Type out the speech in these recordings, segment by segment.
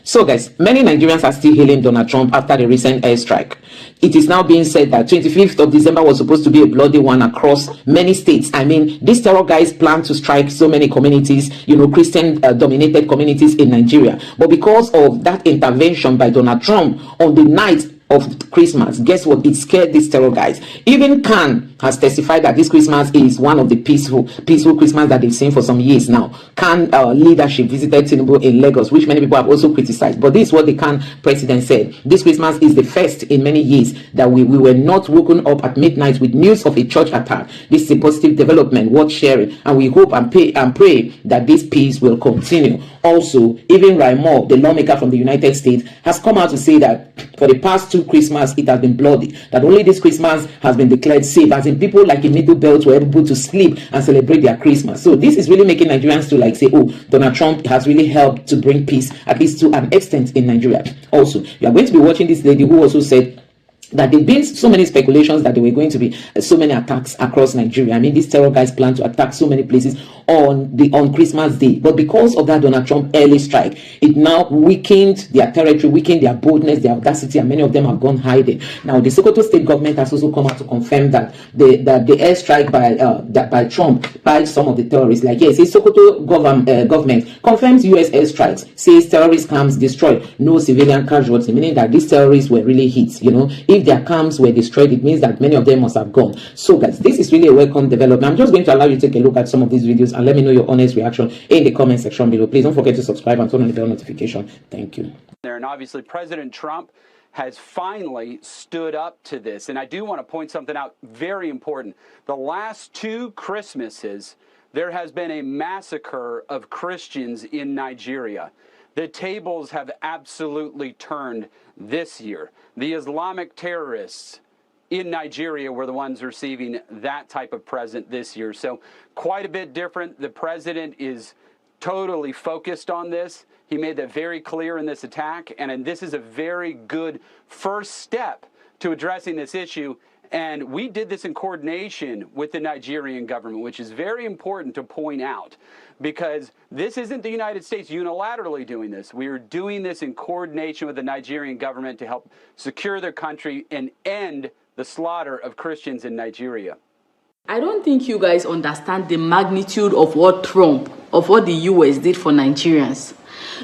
So guys, many Nigerians are still hailing Donald Trump after the recent airstrike. It is now being said that 25th of December was supposed to be a bloody one across many states. I mean, these terror guys plan to strike so many communities, Christian dominated communities in Nigeria. But because of that intervention by Donald Trump on the night of Christmas, guess what? It scared these terror guys. Even Khan has testified that this Christmas is one of the peaceful Christmas that they've seen for some years now. Khan leadership visited Tinubu in Lagos, which many people have also criticized. But this is what the Khan president said. This Christmas is the first in many years that we were not woken up at midnight with news of a church attack. This is a positive development worth sharing, and we hope and pray that this peace will continue. Also, even Raymond, the lawmaker from the United States, has come out to say that for the past 2 Christmas it has been bloody, that only this Christmas has been declared safe, as in people like in Middle Belt were able to sleep and celebrate their Christmas. So this is really making Nigerians to like say, oh, Donald Trump has really helped to bring peace, at least to an extent, in Nigeria. Also, you are going to be watching this lady who also said that there have been so many speculations that there were going to be so many attacks across Nigeria. I mean, these terror guys plan to attack so many places on Christmas Day. But because of that Donald Trump early strike, it now weakened their territory, weakened their boldness, their audacity, and many of them have gone hiding. Now, the Sokoto state government has also come out to confirm that the airstrike by Trump by some of the terrorists, like yes, the Sokoto government confirms U.S. airstrikes, says terrorist camps destroyed, no civilian casualties, meaning that these terrorists were really hit. If their camps were destroyed, it means that many of them must have gone. So guys, this is really a welcome development. I'm just going to allow you to take a look at some of these videos and let me know your honest reaction in the comment section below. Please don't forget to subscribe and turn on the bell notification. Thank you. And obviously President Trump has finally stood up to this. And I do want to point something out very important. The last 2 Christmases, there has been a massacre of Christians in Nigeria. The tables have absolutely turned this year. The Islamic terrorists in Nigeria were the ones receiving that type of present this year. So quite a bit different. The president is totally focused on this. He made that very clear in this attack. And this is a very good first step to addressing this issue. And we did this in coordination with the Nigerian government, which is very important to point out, because this isn't the United States unilaterally doing this. We are doing this in coordination with the Nigerian government to help secure their country and end the slaughter of Christians in Nigeria. I don't think you guys understand the magnitude of what the US did for Nigerians.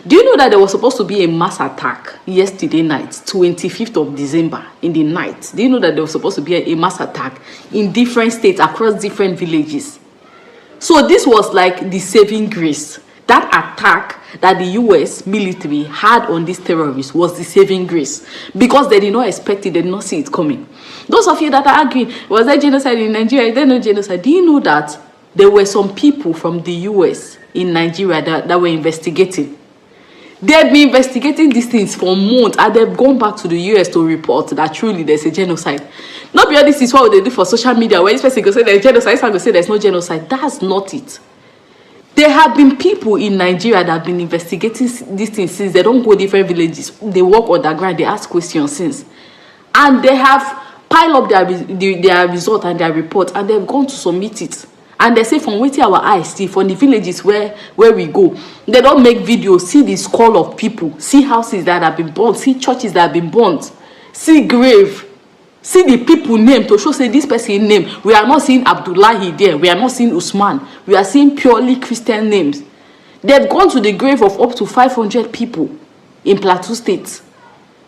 Do you know that there was supposed to be a mass attack yesterday night, 25th of December, in the night? Do you know that there was supposed to be a mass attack in different states, across different villages? So this was like the saving grace. That attack that the US military had on these terrorists was the saving grace, because they did not expect it, they did not see it coming. Those of you that are arguing, was there genocide in Nigeria? Is there no genocide? Do you know that there were some people from the US in Nigeria that were investigating? They've been investigating these things for months, and they've gone back to the US to report that truly there's a genocide. Not because this is what they do for social media, where this person goes say there's genocide, this person goes say there's no genocide. That's not it. There have been people in Nigeria that have been investigating these things since. They don't go different villages. They walk underground, they ask questions since. And they have piled up their result and their report, and they've gone to submit it. And they say from waiting our eyes see from the villages where we go, they don't make videos, see the skull of people, see houses that have been burnt, see churches that have been burnt, see grave, see the people name to show say this person name. We are not seeing Abdullahi there, we are not seeing Usman, we are seeing purely Christian names. They've gone to the grave of up to 500 people in Plateau State.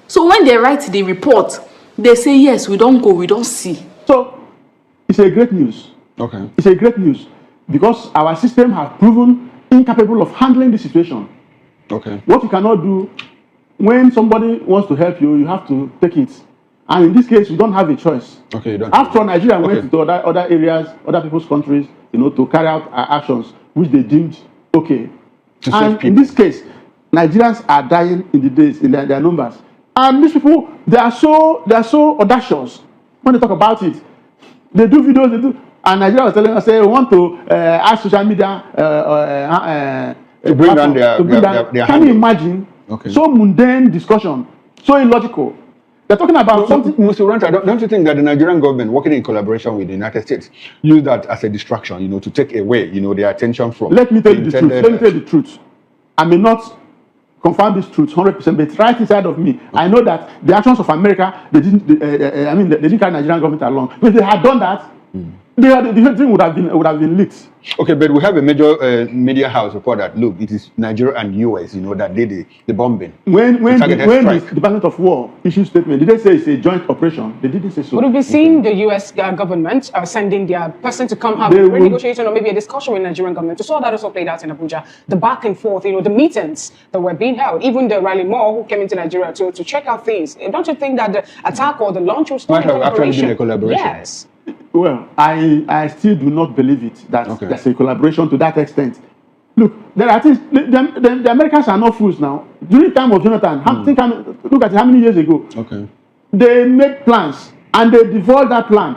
So when they write the report, they say yes, we don't go, we don't see. So it's a great news. Okay. It's a great news because our system has proven incapable of handling the situation. Okay. What you cannot do when somebody wants to help you, you have to take it. And in this case, you don't have a choice. Okay. You don't After Nigeria went to other areas, other people's countries, to carry out actions which they deemed okay. And in this case, Nigerians are dying in their numbers. And these people, they are so audacious when they talk about it. They do videos, they do. And Nigeria was telling us, say, we want to ask social media to bring down their Can you imagine? Okay. So mundane discussion, so illogical. They're talking about something. Mr. Ranta, don't you think that the Nigerian government, working in collaboration with the United States, use that as a distraction, to take away, their attention from? Let me tell you the truth. Let me tell you the truth. I may not confirm this truth 100%, but right inside of me, I know that the actions of America, they didn't carry Nigerian government along. If they had done that, the thing would have been leaked. Okay, but we have a major media house report that look, it is Nigeria and US, that did the bombing. When the Department of War issued statement, did they say it's a joint operation? They didn't say so. Would we be seeing the US government sending their person to come have a renegotiation or maybe a discussion with the Nigerian government? We saw that also played out in Abuja. The back and forth, the meetings that were being held, even the Riley Moore who came into Nigeria to check out things. Don't you think that the attack or the launch was might have actually been a collaboration? Yes. Well, I still do not believe it that there's a collaboration to that extent. Look, there are things. The Americans are not fools now. During the time of Jonathan, look at how many years ago. Okay. They made plans and they devolved that plan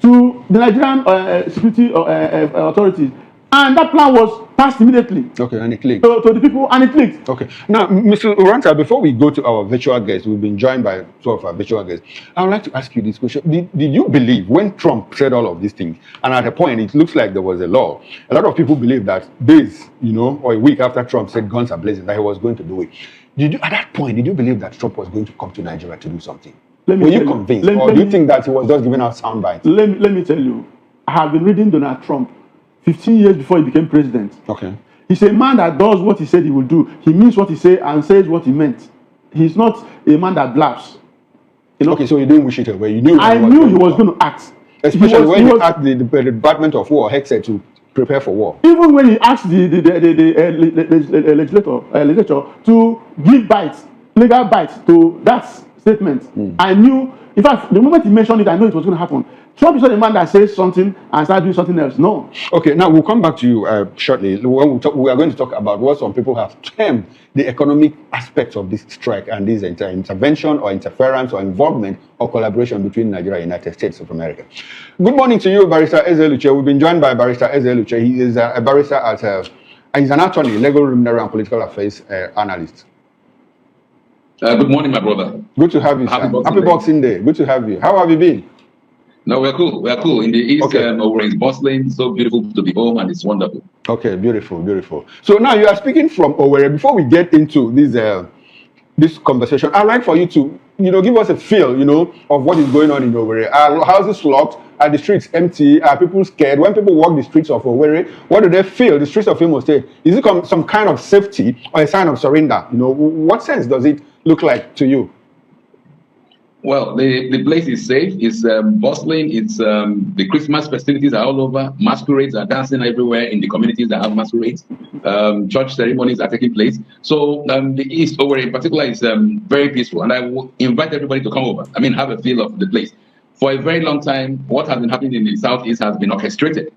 to the Nigerian security authorities, and that plan was passed immediately. Okay, and it clicked. To the people, and it clicked. Okay. Now, Mr. Uranta, before we go to our virtual guests, we've been joined by two of our virtual guests. I would like to ask you this question. Did you believe when Trump said all of these things, and at a point it looks like there was a law, a lot of people believe that days, or a week after Trump said guns are blazing, that he was going to do it. At that point, did you believe that Trump was going to come to Nigeria to do something? Were you convinced? Or do you think that he was just giving out sound bites? Let me tell you, I have been reading Donald Trump 15 years before he became president. Okay. He's a man that does what he said he will do. He means what he said and says what he meant. He's not a man that blabbs. Okay, so you didn't wish it away. You knew. I knew he was going to act. Especially when he asked the Department of War, Hexed, to prepare for war. Even when he asked the legislature to give legal bites to that statement, I knew. In fact, the moment he mentioned it, I knew it was going to happen. Trump is not a man that says something and starts doing something else. No. Okay, now we'll come back to you shortly. We are going to talk about what some people have termed the economic aspects of this strike and this intervention or interference or involvement or collaboration between Nigeria and the United States of America. Good morning to you, Barrister Eze Luche. We've been joined by Barrister Eze Luche. He is a barrister he's an attorney, legal, luminary, and political affairs analyst. Good morning, my brother. Good to have you, sir. Happy Boxing Day. Good to have you. How have you been? No, we're cool. We're cool. In the east, it's bustling. So beautiful to be home, and it's wonderful. Okay, beautiful, beautiful. So now you are speaking from Owerri. Before we get into this conversation, I'd like for you to, give us a feel, of what is going on in Owerri. Are houses locked? Are the streets empty? Are people scared? When people walk the streets of Owerri, what do they feel? The streets of Imo State, is it some kind of safety or a sign of surrender? What sense does it look like to you? Well, the place is safe. It's bustling. It's the Christmas festivities are all over. Masquerades are dancing everywhere in the communities that have masquerades. Church ceremonies are taking place. So the East, Owerri in particular, is very peaceful. And I will invite everybody to come over. Have a feel of the place. For a very long time, what has been happening in the Southeast has been orchestrated,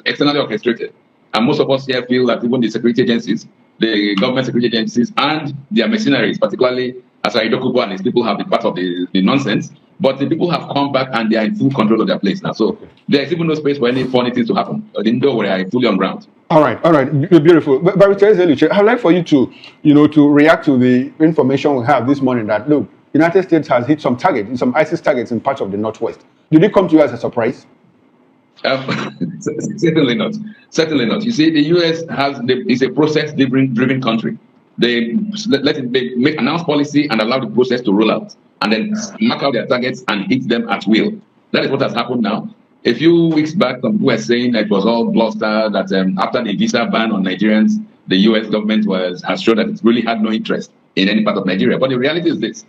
externally orchestrated. And most of us here feel that even the security agencies, the government security agencies, and their mercenaries, particularly Asari Dokubo and his people, have been part of the nonsense. But the people have come back and they are in full control of their place now. So there's even no space for any funny things to happen. The indoor where I fully on ground. All right, beautiful. But Barrister Eze Luche, I'd like for you to, to react to the information we have this morning that look, United States has hit some ISIS targets in parts of the Northwest. Did it come to you as a surprise? Certainly not. Certainly not. You see, the U.S. is a process-driven country. They announce policy and allow the process to roll out, and then mark out their targets and hit them at will. That is what has happened now. A few weeks back, some people were saying that it was all bluster, that after the visa ban on Nigerians, the U.S. government has shown that it really had no interest in any part of Nigeria. But the reality is this.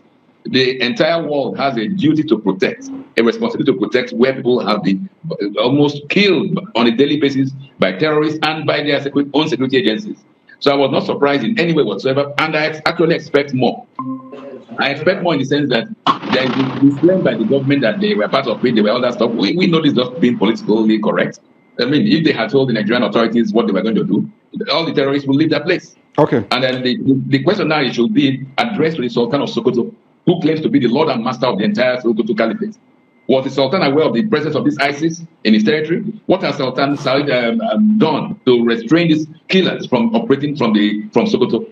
The entire world has a duty to protect, a responsibility to protect where people have been almost killed on a daily basis by terrorists and by their own security agencies. So I was not surprised in any way whatsoever, and I actually expect more. I expect more in the sense that there is this claim by the government that they were part of it, they were all that stuff. We know this just being politically correct. If they had told the Nigerian authorities what they were going to do, all the terrorists would leave that place. Okay. And then the question now should be addressed to the Sultan of Sokoto, who claims to be the Lord and Master of the entire Sokoto Caliphate. Was the Sultan aware of the presence of this ISIS in his territory? What has Sultan Said done to restrain these killers from operating from Sokoto?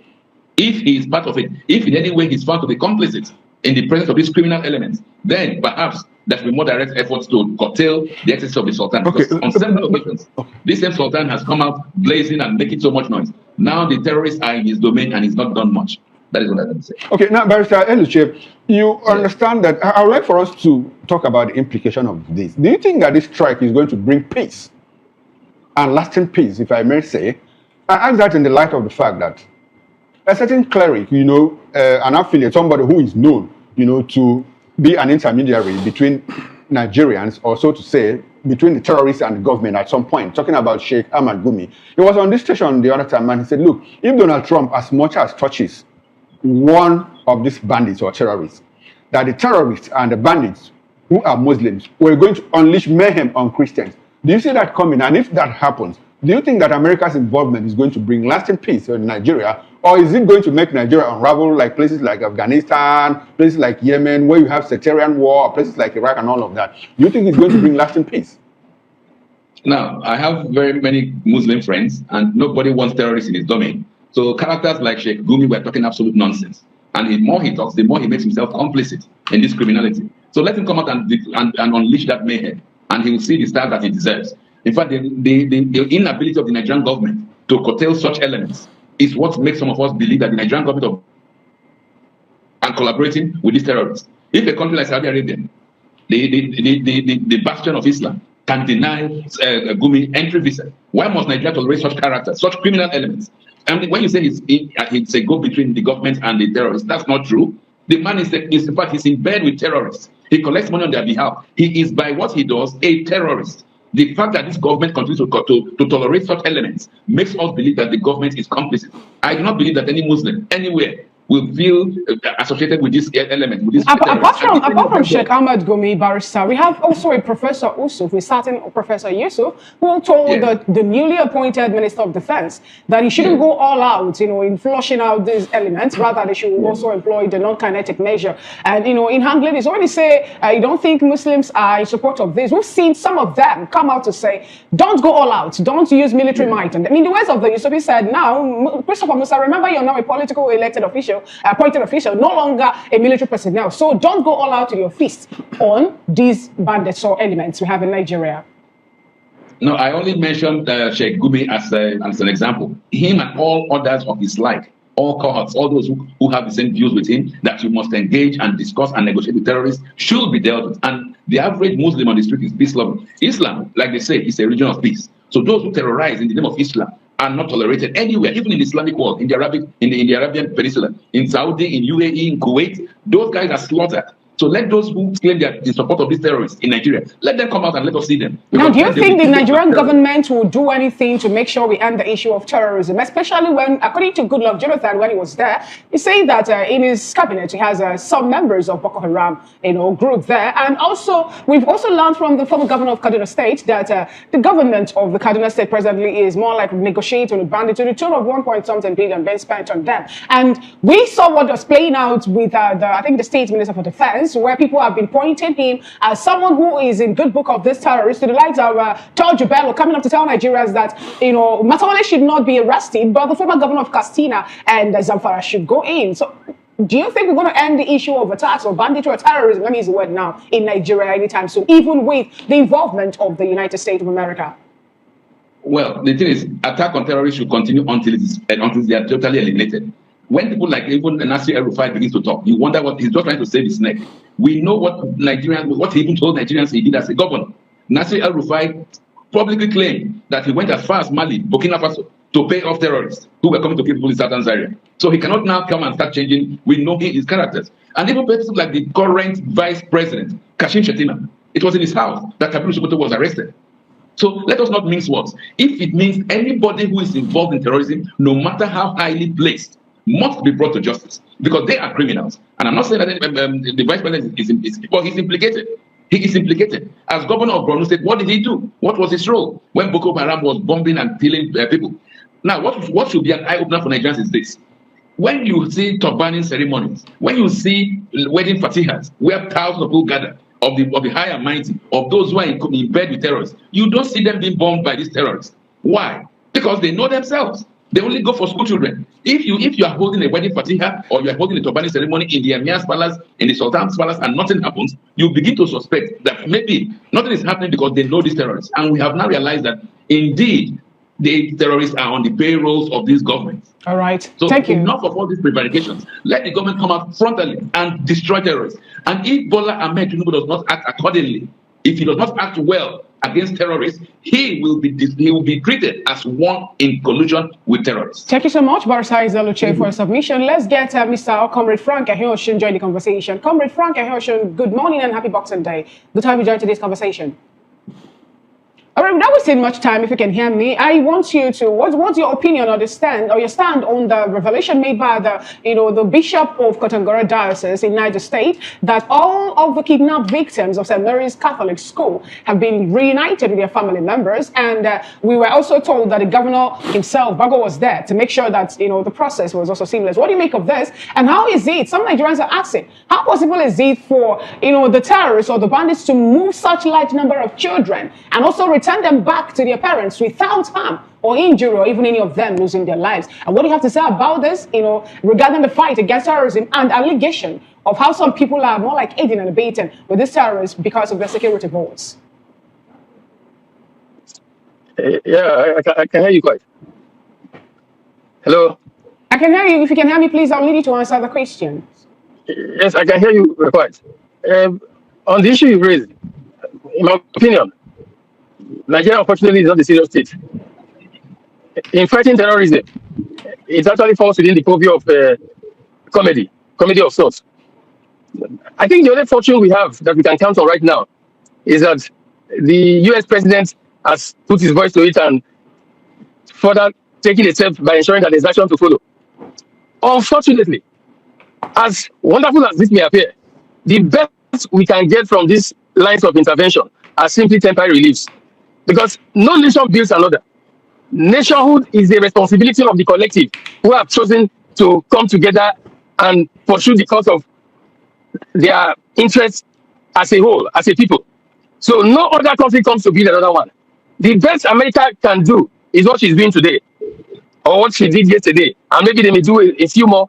If he is part of it, if in any way he's found to be complicit in the presence of these criminal elements, then perhaps there should be more direct efforts to curtail the excesses of the Sultan. Okay. Because on several occasions, this same Sultan has come out blazing and making so much noise. Now the terrorists are in his domain and he's not done much. That is what I want to say. Okay, now, Barrister Eluche, you understand that I would like for us to talk about the implication of this. Do you think that this strike is going to bring peace and lasting peace, if I may say? I ask that in the light of the fact that a certain cleric, an affiliate, somebody who is known, to be an intermediary between Nigerians, or so to say, between the terrorists and the government at some point, talking about Sheikh Ahmad Gumi. He was on this station the other time and he said, look, if Donald Trump as much as touches one of these bandits or terrorists, that the terrorists and the bandits who are Muslims were going to unleash mayhem on Christians. Do you see that coming? And if that happens, do you think that America's involvement is going to bring lasting peace in Nigeria, or is it going to make Nigeria unravel like places like Afghanistan, places like Yemen, where you have sectarian war, or places like Iraq and all of that? Do you think it's going to bring lasting peace? Now, I have very many Muslim friends, and nobody wants terrorists in his domain. So characters like Sheikh Gumi were talking absolute nonsense. And the more he talks, the more he makes himself complicit in this criminality. So let him come out and unleash that mayhem, and he will see the stars that he deserves. In fact, the inability of the Nigerian government to curtail such elements is what makes some of us believe that the Nigerian government are collaborating with these terrorists. If a country like Saudi Arabia, the bastion of Islam, can deny Gumi entry visa, why must Nigeria tolerate such characters, such criminal elements? And when you say it's a go between the government and the terrorists, that's not true. The man is in fact, he's in bed with terrorists. He collects money on their behalf. He is, by what he does, a terrorist. The fact that this government continues to tolerate such elements makes us believe that the government is complicit. I do not believe that any Muslim anywhere will feel associated with this element. With this apart from Sheikh Ahmad Gumi, Barrister, we have also a Professor Usuf, a certain Professor Yusuf, who told the newly appointed Minister of Defense that he shouldn't go all out, in flushing out these elements. Rather, they should also employ the non-kinetic measure. And, in handling this, already say, you don't think Muslims are in support of this. We've seen some of them come out to say, don't go all out, don't use military might. And, the words of the Yusuf, he said, now, Christopher Musa, remember you're now a political elected official, appointed official, no longer a military personnel. So don't go all out to your fist on these bandits or elements we have in Nigeria. No, I only mentioned Sheikh Gumi as an example. Him and all others of his like, all cohorts, all those who have the same views with him, that you must engage and discuss and negotiate with terrorists, should be dealt with. And the average Muslim on the street is peace-loving. Islam, like they say, is a religion of peace. So those who terrorize in the name of Islam are not tolerated anywhere, even in the Islamic world, in the Arabian Peninsula, in Saudi, in UAE, in Kuwait. Those guys are slaughtered. So let those who claim they are in support of these terrorists in Nigeria, let them come out and let us see them. Now, do you think the Nigerian government will do anything to make sure we end the issue of terrorism, especially when, according to Goodluck Jonathan, when he was there, he said that in his cabinet he has some members of Boko Haram, group there, and also we've also learned from the former governor of Kaduna State that the government of the Kaduna State presently is more like negotiating with bandits to the tune of 1.something billion being spent on them, and we saw what was playing out with I think the State Minister for Defense, where people have been pointing him as someone who is in good book of this terrorist, to the likes of George Bello coming up to tell Nigerians that, Matawale should not be arrested, but the former governor of Castina and Zamfara should go in. So do you think we're going to end the issue of attacks or banditry or terrorism, let me use the word now, in Nigeria anytime soon, even with the involvement of the United States of America? Well, the thing is, attack on terrorists should continue until they are totally eliminated. When people like even Nasir El-Rufai begins to talk, you wonder what he's just trying to save his neck. We know what he even told Nigerians he did as a governor. Nasir El-Rufai publicly claimed that he went as far as Mali, Burkina Faso, to pay off terrorists who were coming to kill people in Southern Zaire. So he cannot now come and start changing. We know his characters. And even people like the current vice president, Kashim Shettima, it was in his house that Kabiru Sokoto was arrested. So let us not mince words. If it means anybody who is involved in terrorism, no matter how highly placed, must be brought to justice, because they are criminals. And I'm not saying that the vice president is implicated. He is implicated. As governor of Borno State, what did he do? What was his role when Boko Haram was bombing and killing people? Now, what should be an eye-opener for Nigerians is this. When you see turbaning ceremonies, when you see wedding fatihas, where thousands of people gather, of the high and mighty, of those who are in bed with terrorists, you don't see them being bombed by these terrorists. Why? Because they know themselves. They only go for school children. If you are holding a wedding fatiha or you are holding a turbaning ceremony in the Emir's palace, in the Sultan's palace, and nothing happens, you begin to suspect that maybe nothing is happening because they know these terrorists. And we have now realized that indeed the terrorists are on the payrolls of these governments. All right. So Thank you. Enough of all these prevarications. Let the government come out frontally and destroy terrorists. And if Bola Ahmed Tinubu does not act accordingly, if he does not act well against terrorists, he will be treated as one in collusion with terrorists. Thank you so much, Barrister Izaluche, for your submission. Let's get Mr. Comrade Frank Ahioshin join the conversation. Comrade Frank Ahioshin, good morning and happy Boxing Day. Good time you join today's conversation. All right, without wasting much time, if you can hear me, I want you to, what's your opinion or your stand on the revelation made by the Bishop of Kotangora Diocese in Niger State that all of the kidnapped victims of St. Mary's Catholic School have been reunited with their family members, and we were also told that the governor himself, Bago, was there to make sure that the process was also seamless. What do you make of this? And how is it? Some Nigerians are asking, how possible is it for the terrorists or the bandits to move such large number of children and also return them back to their parents without harm or injury, or even any of them losing their lives? And what do you have to say about this, regarding the fight against terrorism and allegation of how some people are more like aiding and abetting with these terrorists because of their security votes? Yeah, I can hear you quite. Hello? I can hear you. If you can hear me, please, I'll need you to answer the question. Yes, I can hear you quite. On the issue you raised, in my opinion, Nigeria, unfortunately, is not a serious state. In fighting terrorism, it actually falls within the purview of comedy of sorts. I think the only fortune we have that we can count on right now is that the US president has put his voice to it and further taking a step by ensuring that there's action to follow. Unfortunately, as wonderful as this may appear, the best we can get from these lines of intervention are simply temporary reliefs. Because no nation builds another. Nationhood is the responsibility of the collective who have chosen to come together and pursue the cause of their interests as a whole, as a people. So no other country comes to build another one. The best America can do is what she's doing today, or what she did yesterday, and maybe they may do a few more.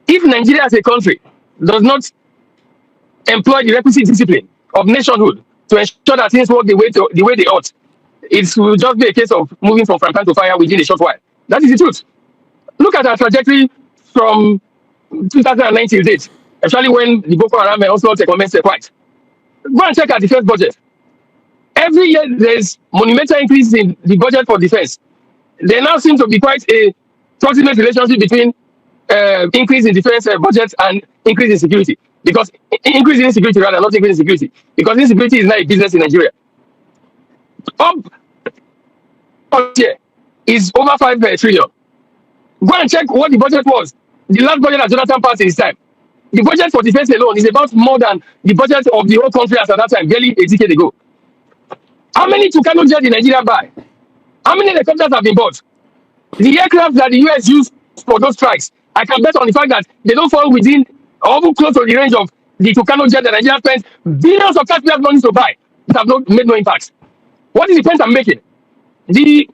If Nigeria as a country does not employ the requisite discipline of nationhood to ensure that things work the way they ought, it will just be a case of moving from pan to fire within a short while. That is the truth. Look at our trajectory from 2009 till date, especially when the Boko Haram also commenced a fight. Go and check our defense budget. Every year there's monumental increase in the budget for defense. There now seems to be quite a proximate relationship between increase in defense budget and increase in security. Because increase in insecurity rather, not increase in security. Because insecurity is not a business in Nigeria. Up here is over 5 trillion. Go and check what the budget was. The last budget that Jonathan passed in his time. The budget for defense alone is about more than the budget of the whole country as at that time, barely a decade ago. How many Tucano jets did Nigeria buy? How many helicopters have been bought? The aircraft that the US used for those strikes, I can bet on the fact that they don't fall within or even close to the range of the Tucano jet that Nigeria spent billions of taxpayers' money to buy. It has not made no impact. What is the point I'm making? The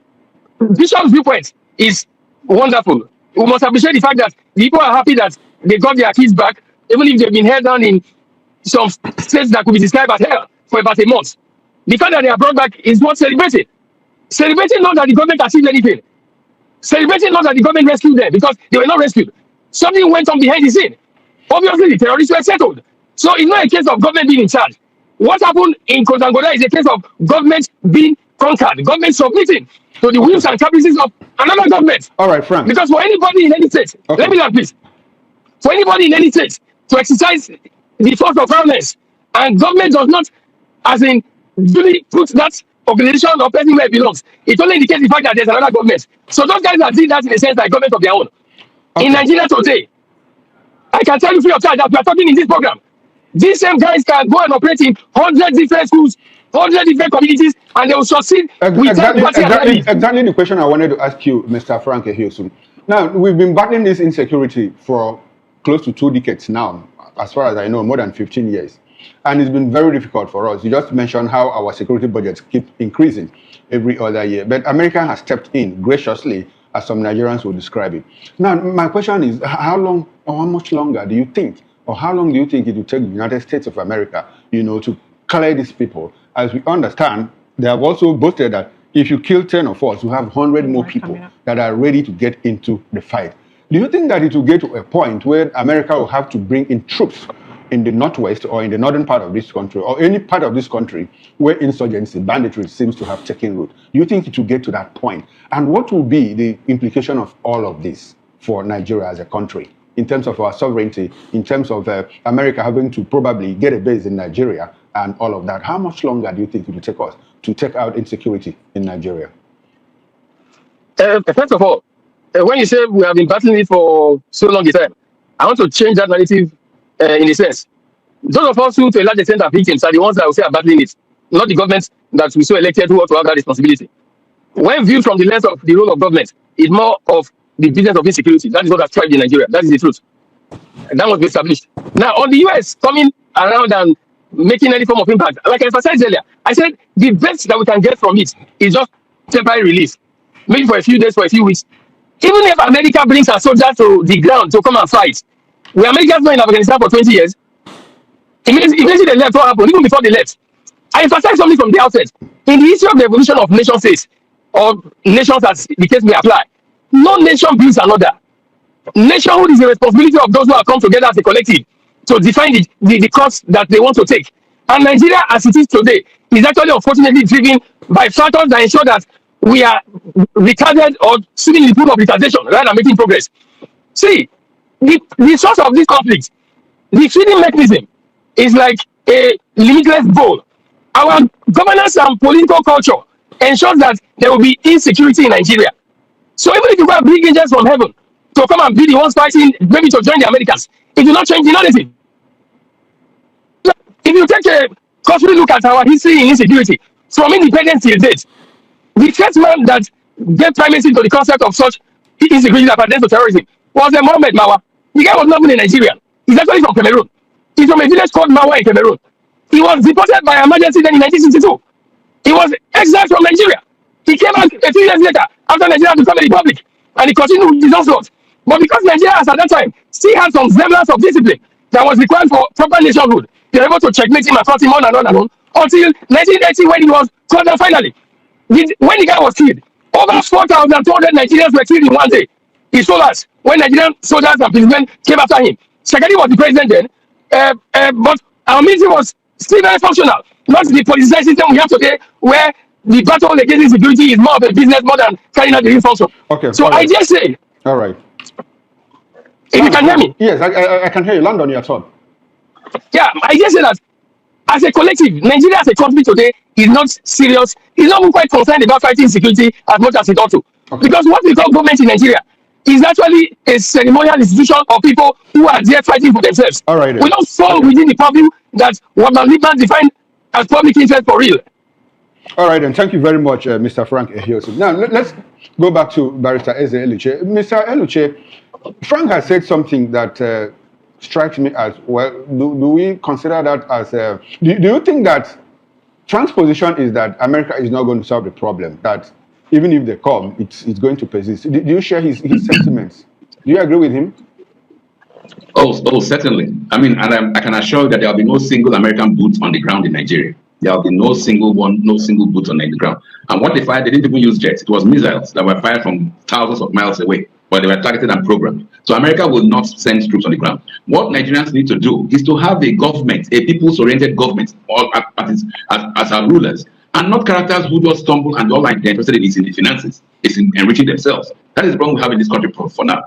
bishop's viewpoint is wonderful. We must appreciate the fact that people are happy that they got their kids back, even if they've been held down in some states that could be described as hell for about a month. The fact that they are brought back is not celebrated. Celebrating not that the government achieved anything. Celebrating not that the government rescued them, because they were not rescued. Something went on behind the scene. Obviously, the terrorists were settled. So it's not a case of government being in charge. What happened in Kotangora is a case of government being conquered, government submitting to the whims and caprices of another government. All right, Frank. Because for anybody in any state, okay, let me learn, please. For anybody in any state to exercise the force of violence, and government does not, as in, really put that organization or person where it belongs, it only indicates the fact that there's another government. So those guys are doing that in a sense like government of their own. Okay. In Nigeria today, I can tell you free of charge that we are talking in this program. These same guys can go and operate in 100 different schools, 100 different communities, and they will succeed. Exactly the question I wanted to ask you, Mr. Frank Ehiosun. Now, we've been battling this insecurity for close to 2 decades now, as far as I know, more than 15 years. And it's been very difficult for us. You just mentioned how our security budgets keep increasing every other year. But America has stepped in graciously, as some Nigerians will describe it. Now, my question is, how long or how much longer do you think, or how long do you think it will take the United States of America, to clear these people? As we understand, they have also boasted that if you kill 10 of us, you have 100 more people that are ready to get into the fight. Do you think that it will get to a point where America will have to bring in troops in the northwest or in the northern part of this country or any part of this country where insurgency, banditry seems to have taken root? Do you think it will get to that point? And what will be the implication of all of this for Nigeria as a country in terms of our sovereignty, in terms of America having to probably get a base in Nigeria and all of that? How much longer do you think it will take us to take out insecurity in Nigeria? First of all, when you say we have been battling it for so long a time, I want to change that narrative in a sense. Those of us who, to a large extent, are victims are the ones that will say are battling it, not the government that we so elected who ought to have that responsibility. When viewed from the lens of the role of government, it's more of the business of insecurity. That is what has thrived in Nigeria. That is the truth. And that must be established. Now, on the US coming around and making any form of impact, like I emphasized earlier, I said the best that we can get from it is just temporary relief, maybe for a few days, for a few weeks. Even if America brings a soldier to the ground to come and fight, were Americans not in Afghanistan for 20 years? Immediately they left, what happened? Even before they left, I emphasized something from the outset. In the history of the evolution of nation states, or nations as the case may apply, no nation builds another. Nationhood is the responsibility of those who have come together as a collective to define the course that they want to take. And Nigeria, as it is today, is actually unfortunately driven by factors that ensure that we are retarded or swimming in the pool of retardation rather than making progress. See, the source of this conflict, the feeding mechanism, is like a limitless bowl. Our governance and political culture ensures that there will be insecurity in Nigeria. So even if you have big angels from heaven to come and be the ones fighting, maybe to join the Americans, it will not change the narrative. If you take a cursory look at our history in insecurity, from independence till date, the first man that gave primacy to the concept of such insecurity that pertains to terrorism was Mohammed Mawa. The guy was not even a Nigerian. He's actually from Cameroon. He's from a village called Mawa in Cameroon. He was deported by emergency then in 1962. He was exiled from Nigeria. He came back a few years later after Nigeria became a republic, and he continued with his onslaught. But because Nigeria, as at that time, still had some semblance of discipline that was required for proper nationhood, they were able to checkmate him and fought him on and on and on until 1980 when he was caught down finally. When the guy was killed, over 4,200 Nigerians were killed in one day. He told us when Nigerian soldiers and policemen came after him. Shagari was the president then, but our military was still very functional, not the politicized system we have today, where the battle against insecurity is more of a business more than carrying out the real function. Okay. So I just say, all right. If you can hear me. Yes, I can hear you. Land on your thought. Yeah, I just say that as a collective, Nigeria as a country today is not serious. It's not even quite concerned about fighting insecurity as much as it ought to. Okay. Because what we call government in Nigeria is actually a ceremonial institution of people who are there fighting for themselves. All right. We don't fall within the purview that what Liban defined as public interest for real. All right, and thank you very much, Mr. Frank Ehiosi. Now, let's go back to Barrister Eze Eluche. Mr. Eluche, Frank has said something that strikes me as, well, do we consider that as, do you think that Frank's position is that America is not going to solve the problem, that even if they come, it's going to persist? Do you share his sentiments? Do you agree with him? Oh, certainly. I mean, and I can assure you that there will be no single American boots on the ground in Nigeria. There will be no single boot on the ground. And what they fired, they didn't even use jets. It was missiles that were fired from thousands of miles away, but they were targeted and programmed. So America will not send troops on the ground. What Nigerians need to do is to have a government, a people's-oriented government, as our rulers, and not characters who just stumble and all they're interested in is in the finances, is in enriching themselves. That is the problem we have in this country for now.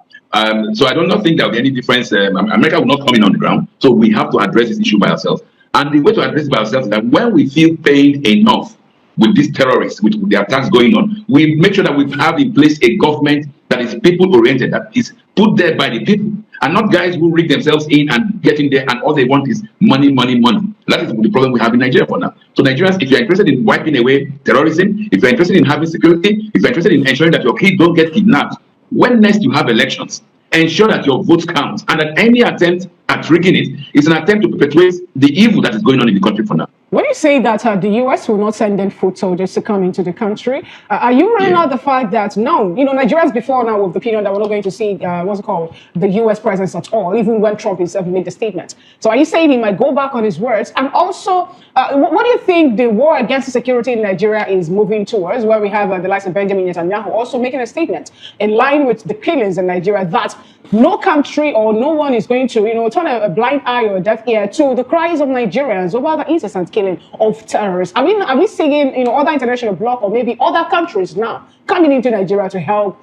So I don't think there will be any difference. America will not come in on the ground, so we have to address this issue by ourselves. And the way to address it by ourselves is that when we feel pained enough with these terrorists, with the attacks going on, we make sure that we have in place a government that is people-oriented, that is put there by the people, and not guys who rig themselves in and get in there and all they want is money, money, money. That is the problem we have in Nigeria for now. So Nigerians, if you're interested in wiping away terrorism, if you're interested in having security, if you're interested in ensuring that your kids don't get kidnapped, when next you have elections, ensure that your votes count, and that any attempt at rigging it is an attempt to perpetuate the evil that is going on in the country for now. When you say that the U.S. will not send in foot soldiers to come into the country, are you running out the fact that, no, Nigerians before now with the opinion that we're not going to see, the U.S. presence at all, even when Trump himself made the statement. So are you saying he might go back on his words? And also, what do you think the war against security in Nigeria is moving towards, where we have the likes of Benjamin Netanyahu also making a statement in line with the killings in Nigeria that no country or no one is going to, turn a blind eye or a deaf ear to the cries of Nigerians over the incessant killing of terrorists? I mean, are we seeing, other international bloc or maybe other countries now coming into Nigeria to help,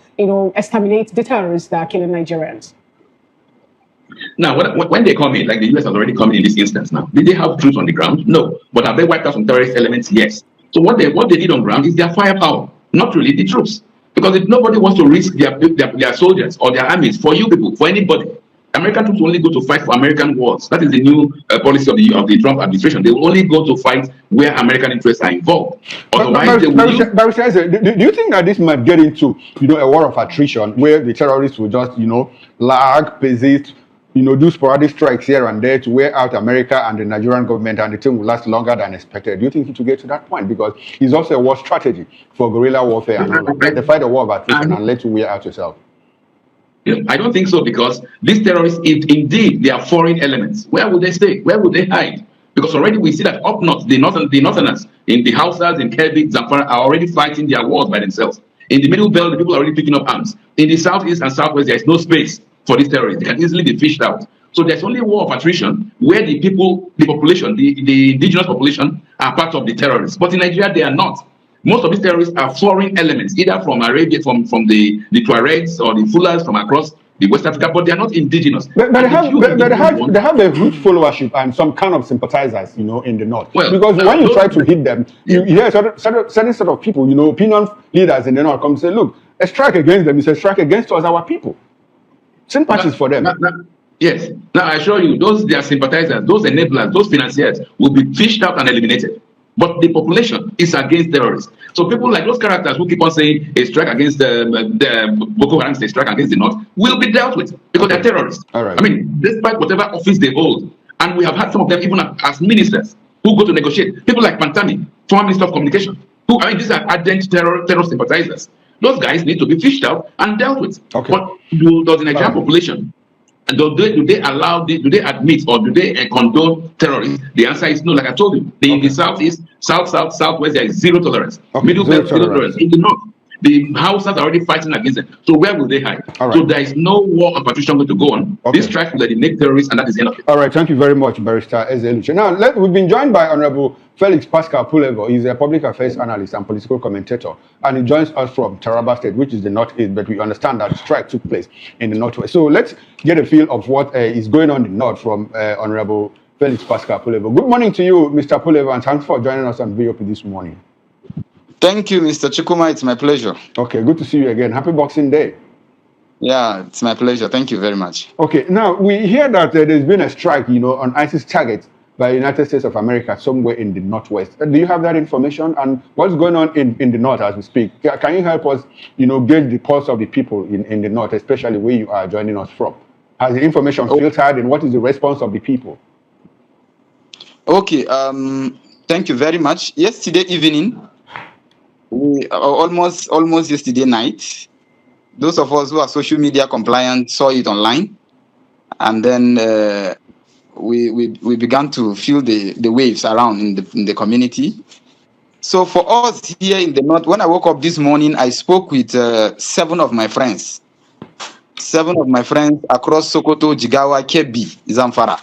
exterminate the terrorists that are killing Nigerians? Now, when they come in, like the US has already come in this instance now, did they have troops on the ground? No. But have they wiped out some terrorist elements? Yes. So what they did on ground is their firepower, not really the troops. Because if nobody wants to risk their soldiers or their armies for you people, for anybody, American troops only go to fight for American wars. That is the new policy of the Trump administration. They will only go to fight where American interests are involved. Otherwise, do you think that this might get into, a war of attrition where the terrorists will just, lag, persist, do sporadic strikes here and there to wear out America and the Nigerian government, and the thing will last longer than expected? Do you think it will get to that point? Because it's also a war strategy for guerrilla warfare and all of that. They fight a war of attrition and let you wear out yourself. I don't think so, because these terrorists, if indeed they are foreign elements, where would they stay? Where would they hide? Because already we see that up north, the northerners in the Hausas, in Kebbi, Zamfara are already fighting their wars by themselves. In the middle belt, the people are already picking up arms. In the southeast and southwest, there is no space for these terrorists. They can easily be fished out. So there's only a war of attrition where the people, the population, the indigenous population are part of the terrorists. But in Nigeria, they are not. Most of these terrorists are foreign elements, either from Arabia, from the TÈRR0RISTS or the Fullers from across the West Africa, but they are not indigenous. But they have a huge followership and some kind of sympathizers, in the north. Well, because when you try to hit them, you hear certain sort of people, opinion leaders in the north come and say, look, a strike against them is a strike against us, our people. Sympathies for them. Yes. Now, I assure you, their sympathizers, those enablers, those financiers will be fished out and eliminated. But the population is against terrorists. So people like those characters who keep on saying a strike against the Boko Haram, a strike against the North, will be dealt with because they're terrorists. All right. I mean, despite whatever office they hold, and we have had some of them even as ministers who go to negotiate. People like Pantami, former Minister of Communication, these are ardent terror sympathizers. Those guys need to be fished out and dealt with. Okay. But does the Nigerian population, and do they admit or do they condone terrorism? The answer is no. Like I told you, in the southeast, southwest, there is zero tolerance. Okay. Middle belt, zero tolerance. In the north, the Hausas are already fighting against it. So where will they hide? Right. So there is no war of attrition going to go on. Okay. This strike will eliminate terrorists, and that is the end of it. All right. Thank you very much, Barrister Eze-Eluche. Now, we've been joined by Honorable Felix Pascal Pulevo. He's a public affairs analyst and political commentator, and he joins us from Taraba State, which is the northeast, but we understand that the strike took place in the northwest. So let's get a feel of what is going on in the north from Honorable Felix Pascal Pulevo. Good morning to you, Mr. Pulevo, and thanks for joining us on VOP this morning. Thank you, Mr. Chukuma. It's my pleasure. Okay, good to see you again. Happy Boxing Day. Yeah, it's my pleasure. Thank you very much. Okay, now we hear that there's been a strike, on ISIS targets by the United States of America somewhere in the northwest. Do you have that information? And what's going on in the north as we speak? Can you help us, gauge the pulse of the people in the north, especially where you are joining us from? Has the information filtered, and what is the response of the people? Okay, thank you very much. Yesterday evening, almost yesterday night, those of us who are social media compliant saw it online, and then we began to feel the waves around in the community. So for us here in the north, when I woke up this morning, I spoke with 7 of my friends across Sokoto, Jigawa, Kebbi, Zamfara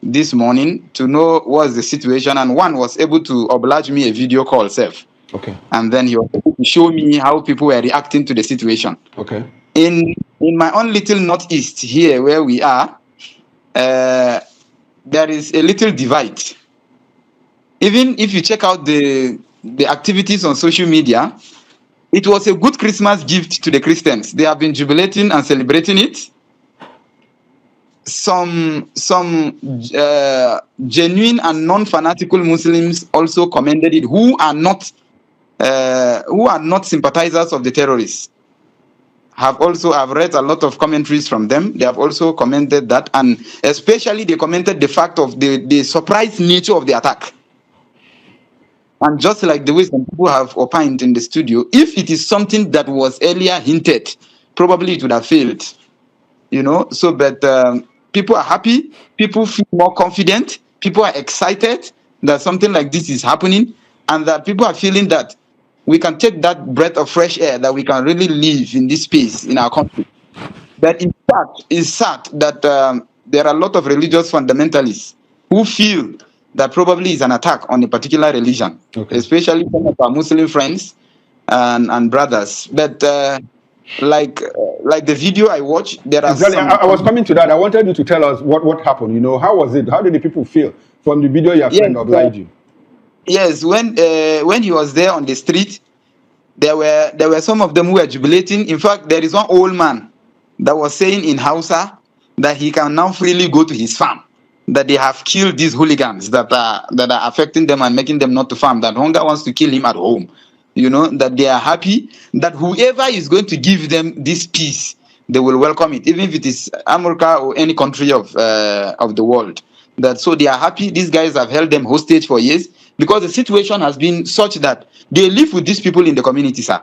this morning to know what's the situation, and one was able to oblige me a video call self. Okay. And then he was able to show me how people were reacting to the situation. Okay. In my own little northeast here where we are, there is a little divide. Even if you check out the activities on social media, it was a good Christmas gift to the Christians. They have been jubilating and celebrating it. Some genuine and non-fanatical Muslims also commended it, who are not sympathizers of the terrorists. I've read a lot of commentaries from them. They have also commented that, and especially they commented the fact of the surprise nature of the attack. And just like the way some people have opined in the studio, if it is something that was earlier hinted, probably it would have failed. So, but people are happy, people feel more confident, people are excited that something like this is happening, and that people are feeling that we can take that breath of fresh air, that we can really live in this space in our country. But it's sad that there are a lot of religious fundamentalists who feel that probably is an attack on a particular religion, especially some of our Muslim friends and brothers. But like the video I watched, there are exactly. I was coming to that. I wanted you to tell us what happened. How was it? How did the people feel from the video your friend obliged you? Yes, when he was there on the street, there were some of them who were jubilating. In fact, there is one old man that was saying in Hausa that he can now freely go to his farm, that they have killed these hooligans that are affecting them and making them not to farm, that hunger wants to kill him at home. That they are happy that whoever is going to give them this peace, they will welcome it, even if it is America or any country of the world. So they are happy. These guys have held them hostage for years because the situation has been such that they live with these people in the community, sir.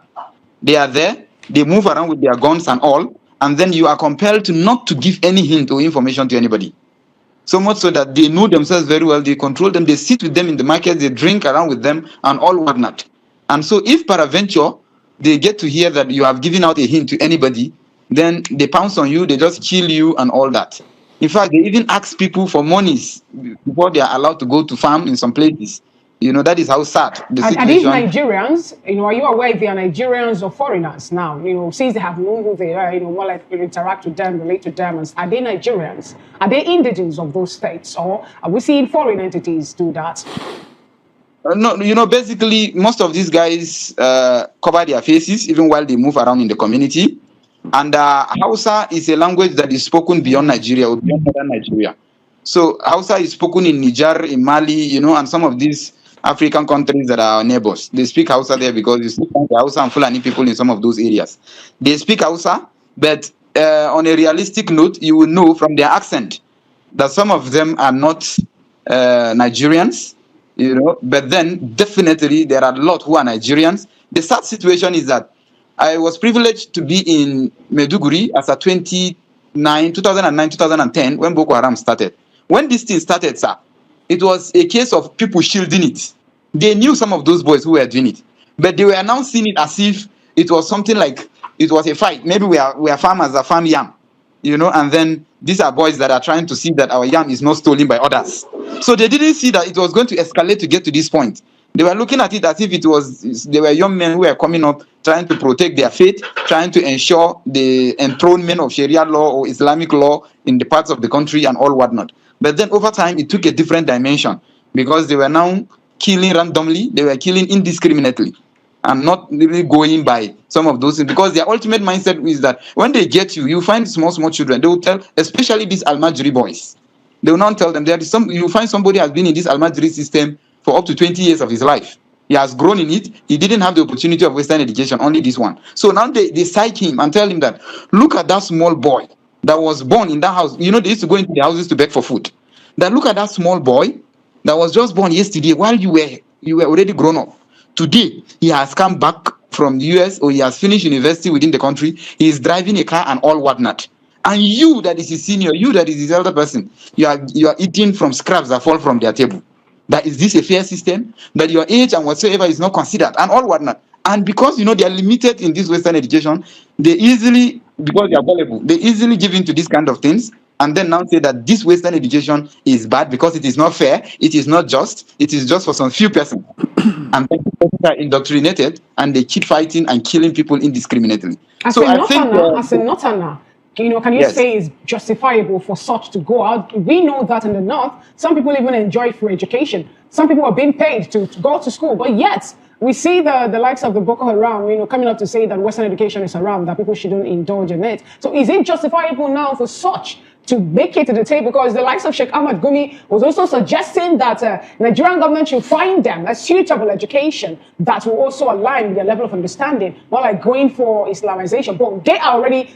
They are there, they move around with their guns and all, and then you are compelled not to give any hint or information to anybody. So much so that they know themselves very well, they control them, they sit with them in the market, they drink around with them and all whatnot. And so if peradventure they get to hear that you have given out a hint to anybody, then they pounce on you, they just kill you and all that. In fact, they even ask people for monies before they are allowed to go to farm in some places. That is how sad the situation. Are these Nigerians, are you aware if they are Nigerians or foreigners now? Since they have known who they are, more like interact with them, relate to them. Are they Nigerians? Are they indigenes of those states? Or are we seeing foreign entities do that? No, basically, most of these guys cover their faces even while they move around in the community. And Hausa is a language that is spoken beyond Nigeria or beyond modern Nigeria. So Hausa is spoken in Niger, in Mali, and some of these African countries that are our neighbors. They speak Hausa there because you see Hausa and Fulani people in some of those areas. They speak Hausa, but on a realistic note, you will know from their accent that some of them are not Nigerians. But then definitely there are a lot who are Nigerians. The sad situation is that I was privileged to be in Maiduguri as a 2009, 2010 when Boko Haram started. When this thing started, sir, it was a case of people shielding it. They knew some of those boys who were doing it, but they were now seeing it as if it was something like it was a fight. Maybe we are farmers that farm yam, and then these are boys that are trying to see that our yam is not stolen by others. So they didn't see that it was going to escalate to get to this point. They were looking at it as if they were young men who were coming up, trying to protect their faith, trying to ensure the enthronement of Sharia law or Islamic law in the parts of the country and all whatnot. But then over time, it took a different dimension because they were now killing randomly, they were killing indiscriminately, and not really going by some of those things, because their ultimate mindset is that when they get you, you find small children, they will tell, especially these Almajiri boys, they will not tell them, you find somebody has been in this Almajiri system for up to 20 years of his life. He has grown in it. He didn't have the opportunity of Western education, only this one. So now they psych him and tell him that, look at that small boy that was born in that house. They used to go into the houses to beg for food. That look at that small boy that was just born yesterday while you were already grown up. Today, he has come back from the US or he has finished university within the country. He is driving a car and all whatnot. And you that is his senior, you that is his elder person, you are eating from scraps that fall from their table. That is this a fair system? That your age and whatsoever is not considered and all whatnot. And because they are limited in this Western education, they easily, because they are gullible, they easily give in to these kind of things and then now say that this Western education is bad because it is not fair, it is not just, it is just for some few persons. And then people are indoctrinated and they keep fighting and killing people indiscriminately. As a Northerner, can you say it's justifiable for such to go out? We know that in the North, some people even enjoy free education. Some people are being paid to go to school, but yet we see the likes of the Boko Haram, coming up to say that Western education is haram, that people shouldn't indulge in it. So is it justifiable now for such to make it to the table? Because the likes of Sheikh Ahmad Gumi was also suggesting that Nigerian government should find them a suitable education that will also align with their level of understanding, not like going for Islamization. But they are already,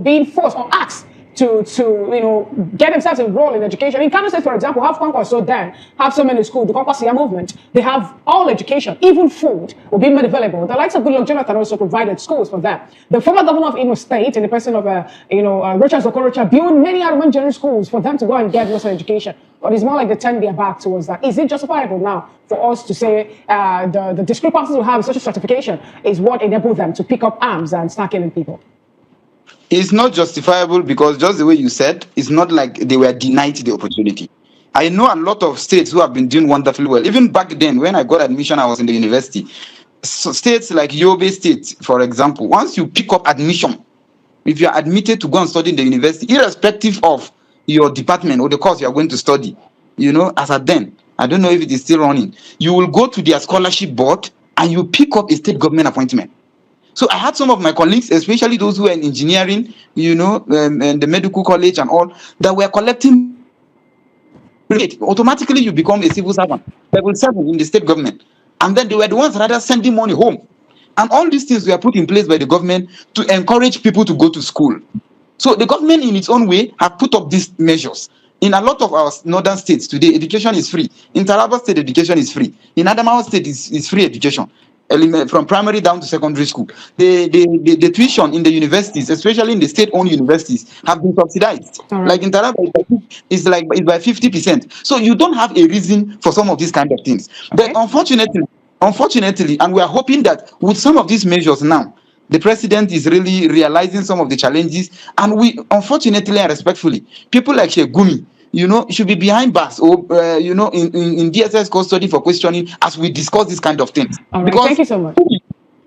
being forced or asked to get themselves enrolled in education. In Kano State, for example, have Concourse so then have so many schools. The Concourse movement, they have all education, even food will be made available. The likes of Goodluck Jonathan also provided schools for them. The former governor of Imo State, in the person of Rochas Okorocha, built many urban general schools for them to go and get Western education. But it's more like they turn their back towards that. Is it justifiable now for us to say the discrepancies we have in social stratification is what enabled them to pick up arms and start killing people? It's not justifiable because just the way you said, it's not like they were denied the opportunity. I know a lot of states who have been doing wonderfully well. Even back then, when I got admission, I was in the university. So states like Yobe State, for example, once you pick up admission, if you are admitted to go and study in the university, irrespective of your department or the course you are going to study, as at then, I don't know if it is still running, you will go to their scholarship board and you pick up a state government appointment. So I had some of my colleagues, especially those who were in engineering, and the medical college and all, that were collecting. Automatically, you become a civil servant, level 7 in the state government. And then they were the ones rather sending money home. And all these things were put in place by the government to encourage people to go to school. So the government in its own way have put up these measures. In a lot of our northern states today, education is free. In Taraba State, education is free. In Adamawa State, is free education. From primary down to secondary school. The tuition in the universities, especially in the state-owned universities, have been subsidized. Right. Like in Taraba, it's by 50%. So you don't have a reason for some of these kind of things. Okay. But unfortunately, and we are hoping that with some of these measures now, the president is really realizing some of the challenges, and we, unfortunately and respectfully, people like Sheikh Gumi, should be behind bars or, in DSS custody for questioning as we discuss this kind of things. All right. Because thank you so much.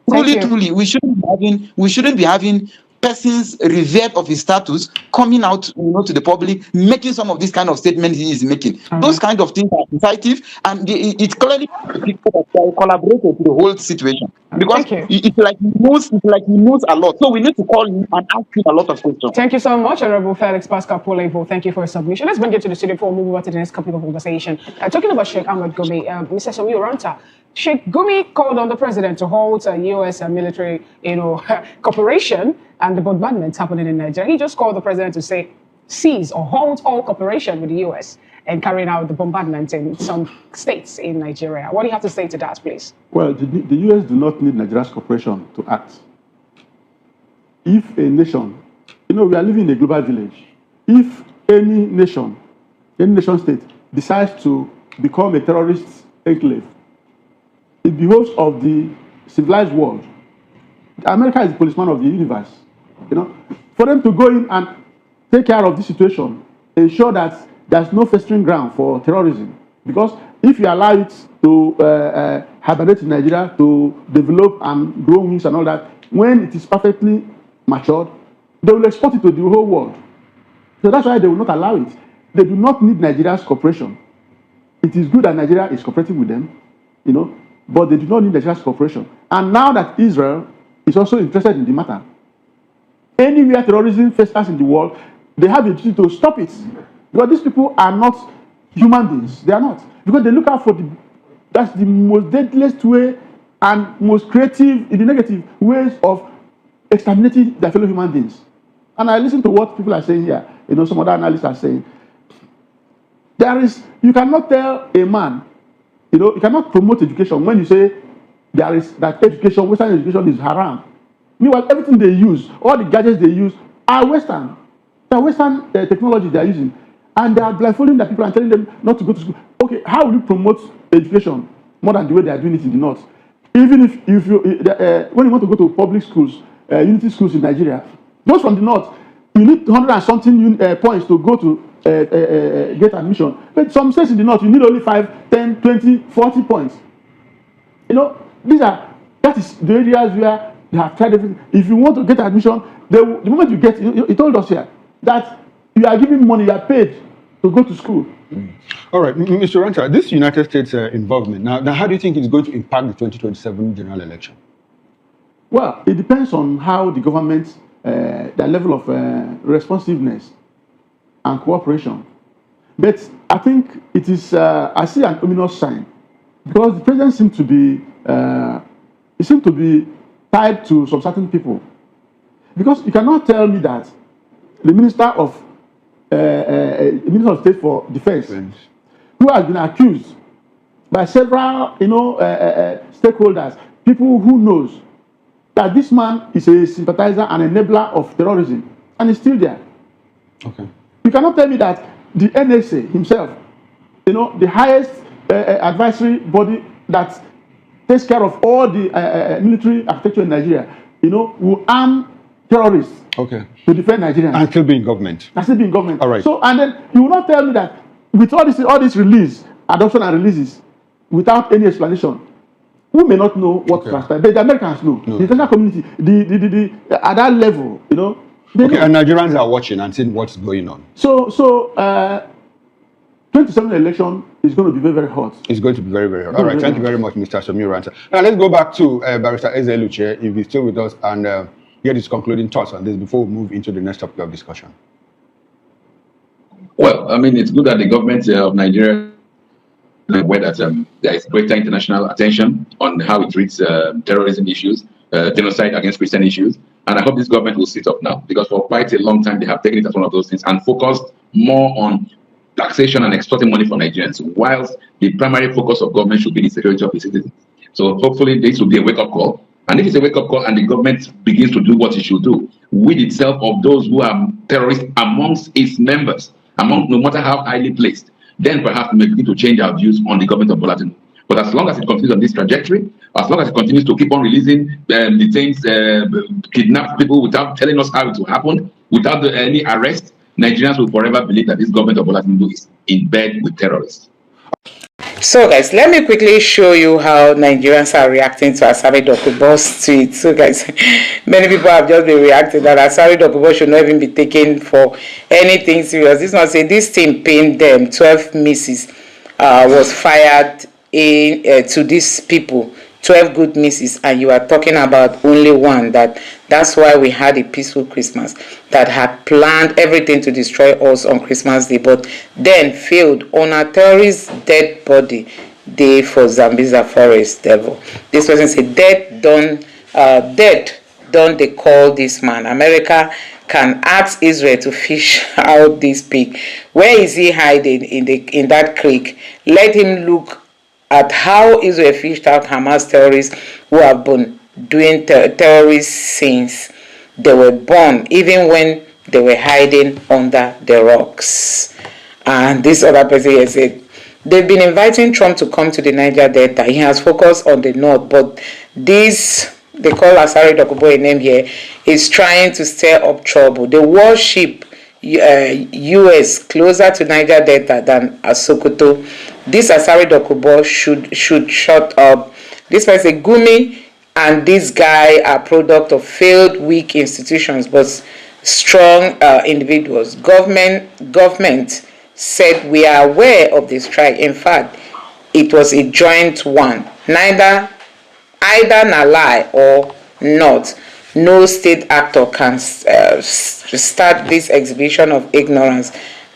Truly, we shouldn't be having persons revered of his status coming out, to the public, making some of these kind of statements he is making. Those kind of things are decisive, and it's clearly people that collaborated to the whole situation. Because it's like he knows a lot. So we need to call him and ask him a lot of questions. Thank you so much, Honorable Felix Pascal Polevo. Thank you for your submission. Let's bring it to the studio before we move on to the next couple of conversation. Talking about Sheikh Ahmed Gumi, Mr. Somi Oranta, Sheikh Gumi called on the president to halt a U.S. military, cooperation and the bombardments happening in Nigeria. He just called the president to say, cease or halt all cooperation with the U.S. and carrying out the bombardment in some states in Nigeria. What do you have to say to that, please? Well, the U.S. do not need Nigeria's cooperation to act. If a nation, we are living in a global village. If any nation state decides to become a terrorist enclave, it behoves of the civilized world. America is the policeman of the universe. For them to go in and take care of this situation, ensure that there's no festering ground for terrorism. Because if you allow it to hibernate in Nigeria, to develop and grow wings and all that, when it is perfectly matured, they will export it to the whole world. So that's why they will not allow it. They do not need Nigeria's cooperation. It is good that Nigeria is cooperating with them, but they do not need Nigeria's cooperation. And now that Israel is also interested in the matter, anywhere terrorism festers in the world, they have a duty to stop it. Because these people are not human beings. They are not. Because they look out for that's the most deadliest way and most creative, in the negative, ways of exterminating their fellow human beings. And I listen to what people are saying here. Some other analysts are saying. You cannot tell a man, you cannot promote education when you say that education, Western education is haram. Meanwhile, everything they use, all the gadgets they use are Western. They're Western technology they are using. And they are blindfolding the people and telling them not to go to school. Okay, how will you promote education more than the way they are doing it in the North? Even if you, when you want to go to public schools, unity schools in Nigeria, those from the North, you need 100 and something points to go to get admission. But some states in the North, you need only 5, 10, 20, 40 points. That is the areas where they have tried everything. If you want to get admission, the moment you get, he told us here that you are giving money, you are paid to go to school. All right, Mr. Ranta, this United States involvement, now how do you think it's going to impact the 2027 general election? Well, it depends on how the government, their level of responsiveness and cooperation. But I think it is, I see an ominous sign. Because the president seems to be tied to some certain people. Because you cannot tell me that the Minister of State for Defense, who has been accused by several, stakeholders, people who knows that this man is a sympathizer and enabler of terrorism, and he's still there. Okay. You cannot tell me that the NSA himself, the highest advisory body that takes care of all the military architecture in Nigeria, will arm terrorists to defend Nigerians. And still be in government. And still be in government. All right. So, and then you will not tell me that with all this release, adoption and releases, without any explanation, we may not know what transpired, but the Americans know. The international community, the at that level, they know. And Nigerians are watching and seeing what's going on. So 27 election is going to be very, very hot. It's going to be very, very hot. All right, thank you very much, Mr. Somiranta. Now let's go back to Barrister Ezeluche, if he's still with us, and get his concluding thoughts on this before we move into the next topic of discussion. Well, I mean, it's good that the government of Nigeria is aware that there is greater international attention on how it treats terrorism issues, genocide against Christian issues. And I hope this government will sit up now, because for quite a long time they have taken it as one of those things and focused more on taxation and extorting money from Nigerians, whilst the primary focus of government should be the security of the citizens. So hopefully this will be a wake-up call. And if it's a wake-up call and the government begins to do what it should do, with itself of those who are terrorists amongst its members, no matter how highly placed, then perhaps we may begin to change our views on the government of Bola Tinubu. But as long as it continues on this trajectory, as long as it continues to keep on releasing detains, kidnap people without telling us how it will happen, without any arrest, Nigerians will forever believe that this government of Bola Tinubu is in bed with terrorists. So guys, let me quickly show you how Nigerians are reacting to Asari Dokubo's tweet. So guys, many people have just been reacting that Asari Dokubo should not even be taken for anything serious. This one say this thing pained them. 12 misses was fired to these people. 12 good misses, and you are talking about only one. That's why we had a peaceful Christmas, that had planned everything to destroy us on Christmas Day, but then failed on a terrorist dead body day for Zambiza forest devil. This person said, dead don't they call this man? America can ask Israel to fish out this pig. Where is he hiding in that creek? Let him look at how Israel fished out Hamas terrorists who have been doing terrorist since they were born, even when they were hiding under the rocks. And this other person here said, they've been inviting Trump to come to the Niger Delta. He has focused on the north, but this, they call Asari Dokubo a name here, is trying to stir up trouble. The warship US closer to Niger Delta than Sokoto. This Asari Dokubo should shut up. This person Gumi and this guy are product of failed, weak institutions but strong individuals. Government said we are aware of the strike. In fact, it was a joint one. Either na lie or not. No state actor can start this exhibition of ignorance.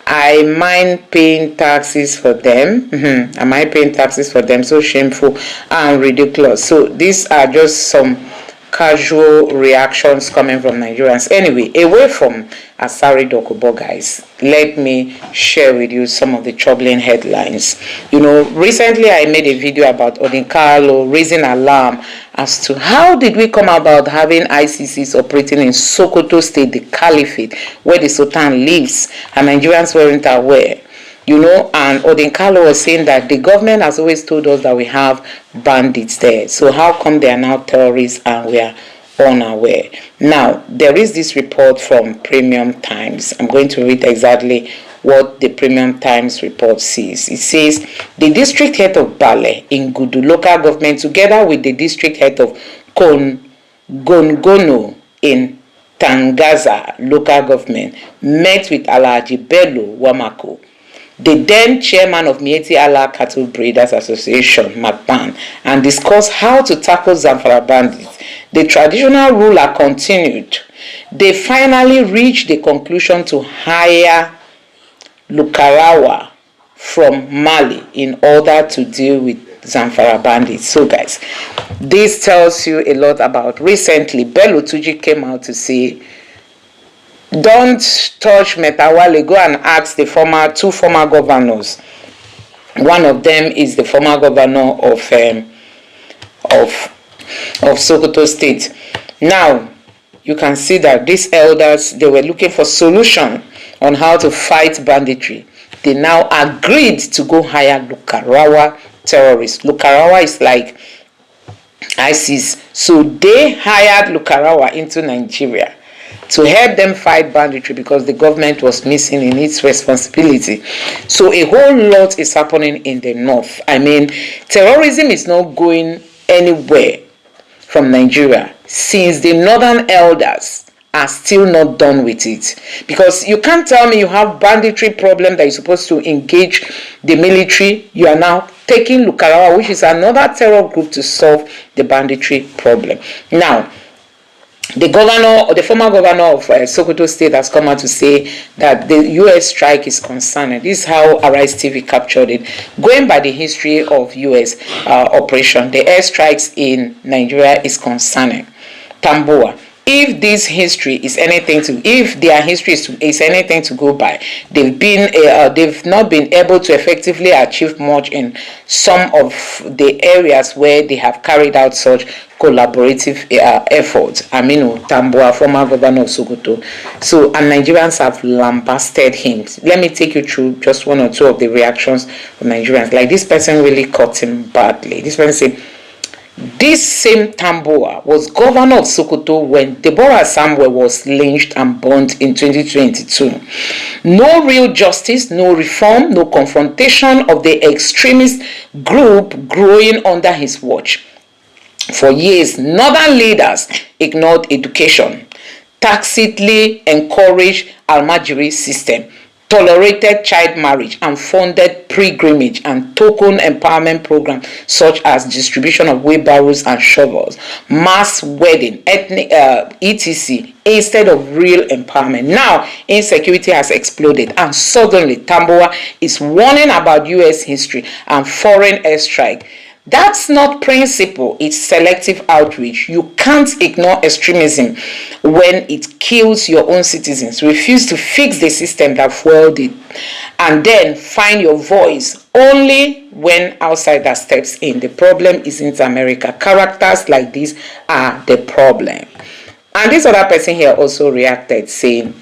I mind paying taxes for them. Am I paying taxes for them? So shameful and ridiculous. So these are just some casual reactions coming from Nigerians. Anyway, away from Asari Dokubo, guys, let me share with you some of the troubling headlines. Recently I made a video about Odinkalo raising alarm as to how did we come about having ICCs operating in Sokoto State, the Caliphate, where the Sultan lives, and Nigerians weren't aware. And Odinkalo was saying that the government has always told us that we have bandits there. So how come they are now terrorists and we are unaware? Now, there is this report from Premium Times. I'm going to read exactly what the Premium Times report says. It says, the district head of Bale in Gudu local government, together with the district head of Gongono in Tangaza local government, met with Alhaji Bello Wamako, the then chairman of Mieti Allah Cattle Breeders Association, MACBAN, and discussed how to tackle Zamfara bandits. The traditional ruler continued. They finally reached the conclusion to hire Lukarawa from Mali in order to deal with Zamfara bandits. So guys, this tells you a lot about recently Bello Tuji came out to say don't touch Metawale, go and ask the two former governors. One of them is the former governor of Sokoto State. Now, you can see that these elders, they were looking for solution on how to fight banditry. They now agreed to go hire Lukarawa terrorists. Lukarawa is like ISIS. So they hired Lukarawa into Nigeria to help them fight banditry because the government was missing in its responsibility. So a whole lot is happening in the north. I mean, terrorism is not going anywhere from Nigeria since the northern elders are still not done with it. Because you can't tell me you have banditry problem that you're supposed to engage the military. You are now taking Lukarawa, which is another terror group, to solve the banditry problem. Now, the governor, or the former governor of Sokoto State, has come out to say that the U.S. strike is concerning. This is how Arise TV captured it. Going by the history of U.S. Operation, the airstrikes in Nigeria is concerning. Tambuwa. If this history is anything to, if their history is anything to go by, they've not been able to effectively achieve much in some of the areas where they have carried out such collaborative efforts. Aminu Tambuwa, former governor of Sokoto. So, and Nigerians have lambasted him. Let me take you through just one or two of the reactions of Nigerians. Like, this person really caught him badly. This person said, this same Tambuwa was governor of Sokoto when Deborah Samuel was lynched and burnt in 2022. No real justice, no reform, no confrontation of the extremist group growing under his watch. For years, northern leaders ignored education, tacitly encouraged Almajiri system, tolerated child marriage, and funded pilgrimage and token empowerment programs such as distribution of wheelbarrows and shovels, mass wedding, ethnic etc. instead of real empowerment. Now, insecurity has exploded, and suddenly Tambuwa is warning about U.S. history and foreign airstrike. That's not principle, it's selective outreach. You can't ignore extremism when it kills your own citizens. Refuse to fix the system that fueled it, and then find your voice only when outsider steps in. The problem isn't America. Characters like this are the problem. And this other person here also reacted, saying,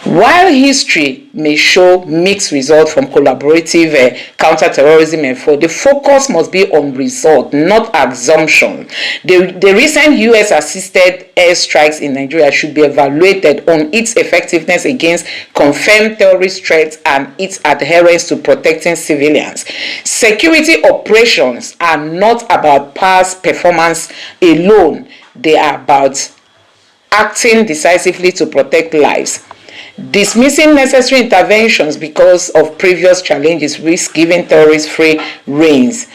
while history may show mixed results from collaborative counter-terrorism effort, the focus must be on result, not assumption. The recent U.S.-assisted airstrikes in Nigeria should be evaluated on its effectiveness against confirmed terrorist threats and its adherence to protecting civilians. Security operations are not about past performance alone. They are about acting decisively to protect lives. Dismissing necessary interventions because of previous challenges risk giving terrorists free reins.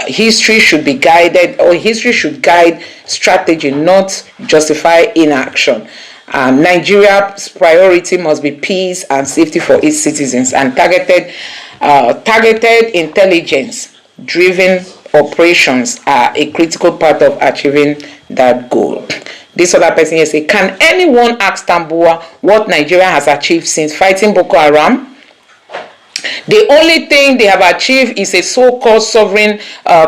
History should be guided, or history should guide strategy, not justify inaction. Nigeria's priority must be peace and safety for its citizens, and targeted intelligence-driven operations are a critical part of achieving that goal. This other person here say, can anyone ask Tambuwa what Nigeria has achieved since fighting Boko Haram? The only thing they have achieved is a so-called sovereign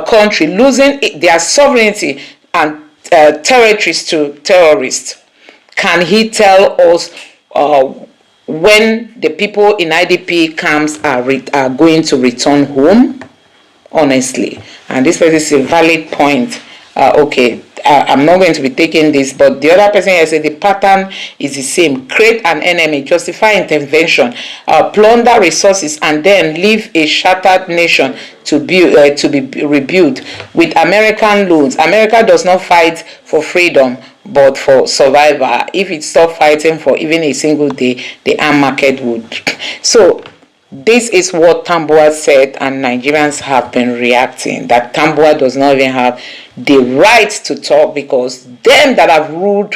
country losing their sovereignty and territories to terrorists. Can he tell us when the people in IDP camps are going to return home? Honestly. And this is a valid point. Okay. I'm not going to be taking this, but the other person has said the pattern is the same. Create an enemy, justify intervention, plunder resources, and then leave a shattered nation to be rebuilt with American loans. America does not fight for freedom, but for survival. If it stopped fighting for even a single day, the armed market would. So, this is what Tambuwa said, and Nigerians have been reacting that Tambuwa does not even have the right to talk, because them that have ruled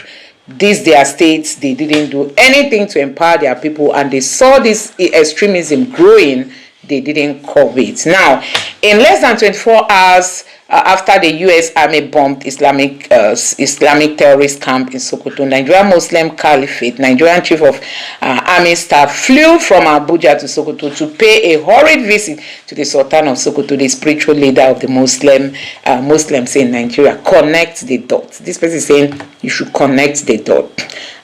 their states, they didn't do anything to empower their people, and they saw this extremism growing, they didn't curb it. Now, in less than 24 hours, after the U.S. Army bombed Islamic terrorist camp in Sokoto. Nigerian Muslim Caliphate, Nigerian Chief of Army Staff, flew from Abuja to Sokoto to pay a hurried visit to the Sultan of Sokoto, the spiritual leader of the Muslims in Nigeria. Connect the dots. This person is saying you should connect the dot,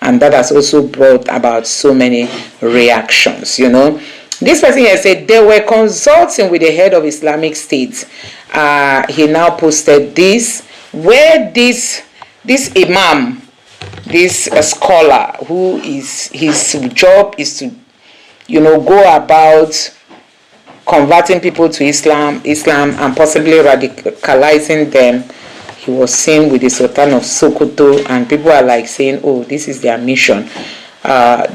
and that has also brought about so many reactions. This person here said they were consulting with the head of Islamic State. He now posted this, where this imam, this scholar, who is his job is to, go about converting people to Islam, and possibly radicalizing them. He was seen with the Sultan of Sokoto, and people are like saying, "Oh, this is their mission."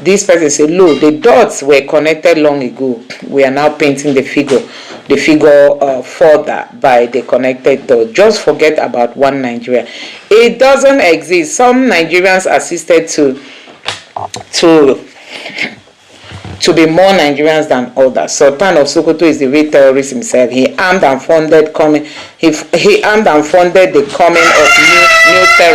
This person said, "Look, the dots were connected long ago. We are now painting the figure further by the connected dot. Just forget about one Nigeria. It doesn't exist. Some Nigerians assisted to be more Nigerians than others. Sultan of Sokoto is the real terrorist himself. He armed and funded the coming of new terrorists."